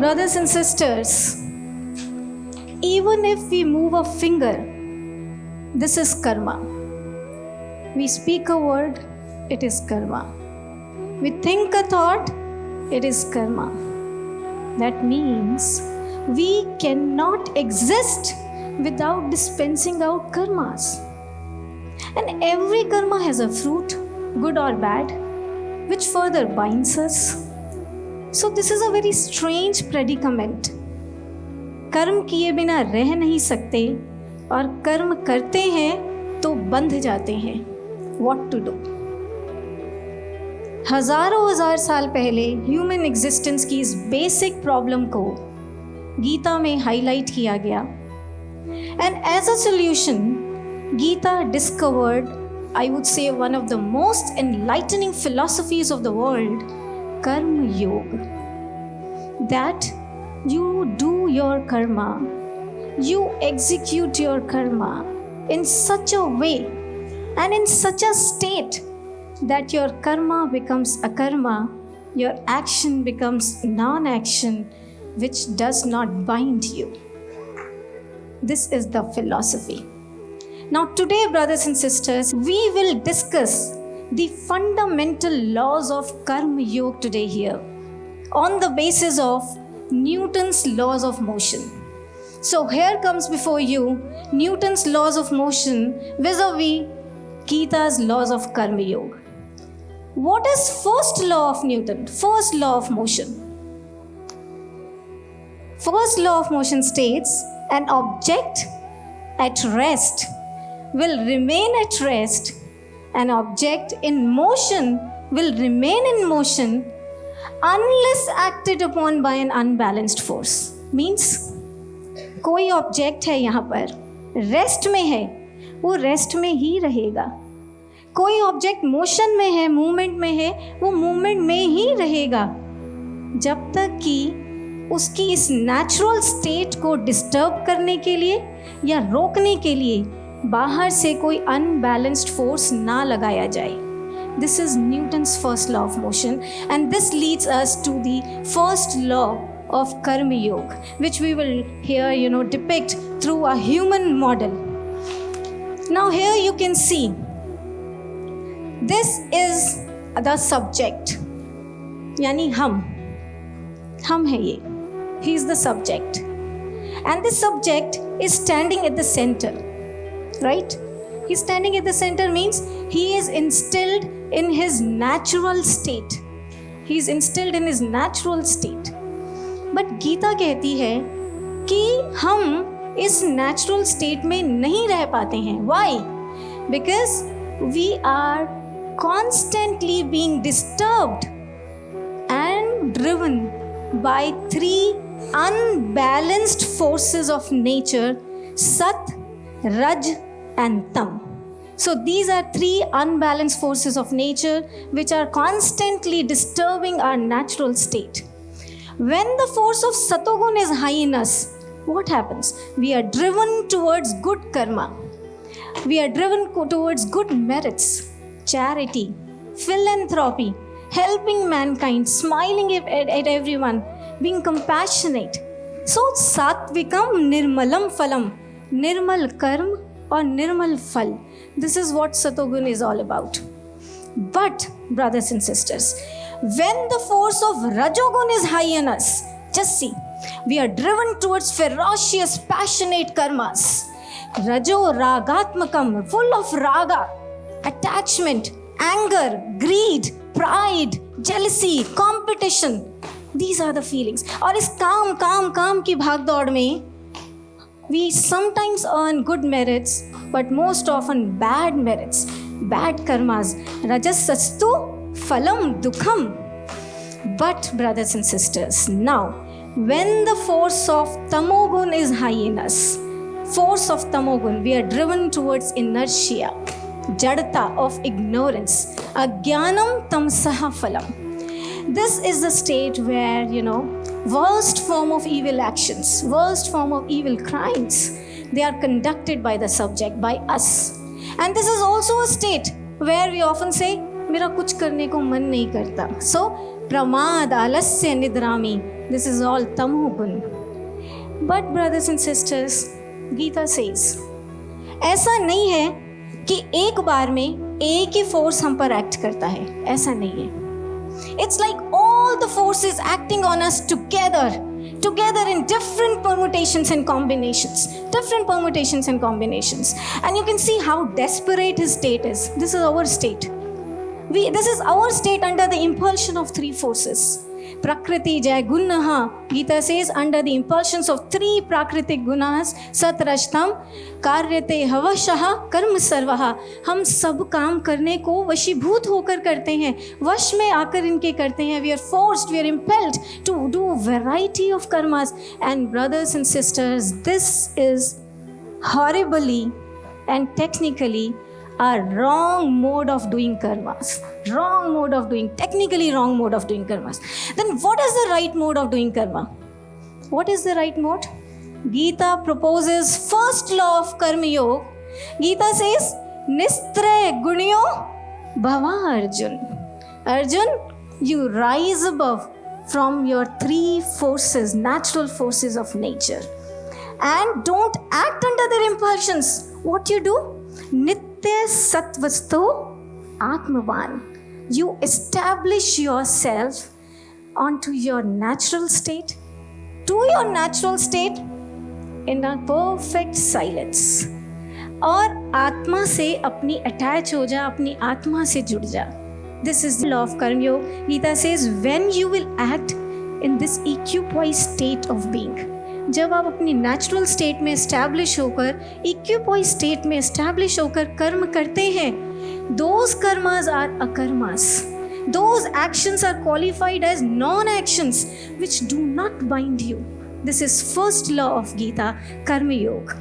Brothers and sisters, even if we move a finger, this is karma. We speak a word, it is karma. We think a thought, it is karma. That means we cannot exist without dispensing out karmas. And every karma has a fruit, good or bad, which further binds us. So this is a very strange predicament. कर्म किए बिना रह नहीं सकते और कर्म करते हैं तो बंध जाते हैं. What to do? हजार साल पहले ह्यूमन एग्जिस्टेंस की इस बेसिक प्रॉब्लम को गीता में हाईलाइट किया गया. And as a solution Geeta discovered, I would say, one of the most enlightening philosophies of the world, Karma Yoga. That you do your karma, you execute your karma in such a way and in such a state that your karma becomes akarma, your action becomes non-action, which does not bind you. This is the philosophy. Now today, brothers and sisters, we will discuss the fundamental laws of Karma Yoga today here on the basis of Newton's laws of motion. So here comes before you Newton's laws of motion vis-à-vis Gita's laws of Karma Yoga. What is first law of Newton? First law of motion. First law of motion states an object at rest will remain at rest. An object in motion will remain in motion unless acted upon by an unbalanced force. Means कोई object है यहाँ पर rest में है, वो rest में ही रहेगा. कोई ऑब्जेक्ट मोशन में है, मूवमेंट में है, वो मूवमेंट में ही रहेगा जब तक कि उसकी इस नेचुरल स्टेट को डिस्टर्ब करने के लिए या रोकने के लिए बाहर से कोई अनबैलेंस्ड फोर्स ना लगाया जाए. This is Newton's first law of motion, and this leads us to the first law of Karma Yoga, which we will here, depict through a human model. Now here you can see, this is the subject, यानी हम है ये. He is the subject, and this subject is standing at the center, right? He's standing at the center means he is instilled in his natural state. He is instilled in his natural state. But Gita कहती है कि हम इस natural state में नहीं रह पाते हैं. Why? Because we are constantly being disturbed and driven by three unbalanced forces of nature, Sat, Raj and Tam. So these are three unbalanced forces of nature which are constantly disturbing our natural state. When the force of Satogun is high in us, what happens? We are driven towards good karma. We are driven towards good merits, charity, philanthropy, helping mankind, smiling at everyone, being compassionate. So Sat become Nirmalam Phalam, Nirmal Karma or Nirmal Phal. This is what Satogun is all about. But, brothers and sisters, when the force of Rajogun is high in us, just see, we are driven towards ferocious, passionate karmas. Rajo Ragatmakam, full of raga, attachment, anger, greed, pride, jealousy, competition. These are the feelings. और इस काम की भाग दौड़ में we sometimes earn good merits, but most often bad merits, bad karmas. Rajas sastu phalam dukham. But brothers and sisters, now when the force of tamogun is high in us, force of tamogun, we are driven towards inertia, jadata of ignorance, ajnanam tamsaha phalam. This is the state where, worst form of evil actions, worst form of evil crimes, they are conducted by the subject, by us. And this is also a state where we often say, मेरा कुछ करने को मन नहीं करता. So, pramad alasya nidrami. This is all tamu gun. But brothers and sisters, Gita says, ऐसा नहीं है कि एक बार में एक ही फोर्स हम पर एक्ट करता है, ऐसा नहीं है. It's like all the forces acting on us together in different permutations and combinations. And you can see how desperate his state is. This is our state. This is our state under the impulsion of three forces. Prakriti Jai Gunaha. Gita says, under the impulsions of three Prakritic Gunas, Satrashtam, Karyate Havashaha, Karma Sarvaha. हम सब काम करने को वशीभूत होकर करते हैं, वश में आकर इनके करते हैं. We are forced, we are impelled to do variety of karmas. And brothers and sisters, this is horribly and technically a wrong mode of doing karmas. Technically wrong mode of doing karmas. Then what is the right mode of doing karma? What is the right mode? Gita proposes first law of Karma Yoga. Gita says, Nistre Gunyo Bhava Arjun. Arjun, you rise above from your three forces, natural forces of nature. And don't act under their impulsions. What you do? Nitya Satvastu Atmavan. You establish yourself onto your natural state, in a perfect silence. और आत्मा से अपनी attach हो जा, अपनी आत्मा से जुड़ जा. This is the law of Karma Yoga. Gita says, when you will act in this equipoise state of being, जब आप अपनी नेचुरल स्टेट में एस्टैब्लिश होकर, इक्विपॉइज स्टेट में एस्टैब्लिश होकर कर्म करते हैं, those karmas are akarmas. Those actions are qualified as non-actions which do not bind you. This is first law of Gita, Karma Yoga.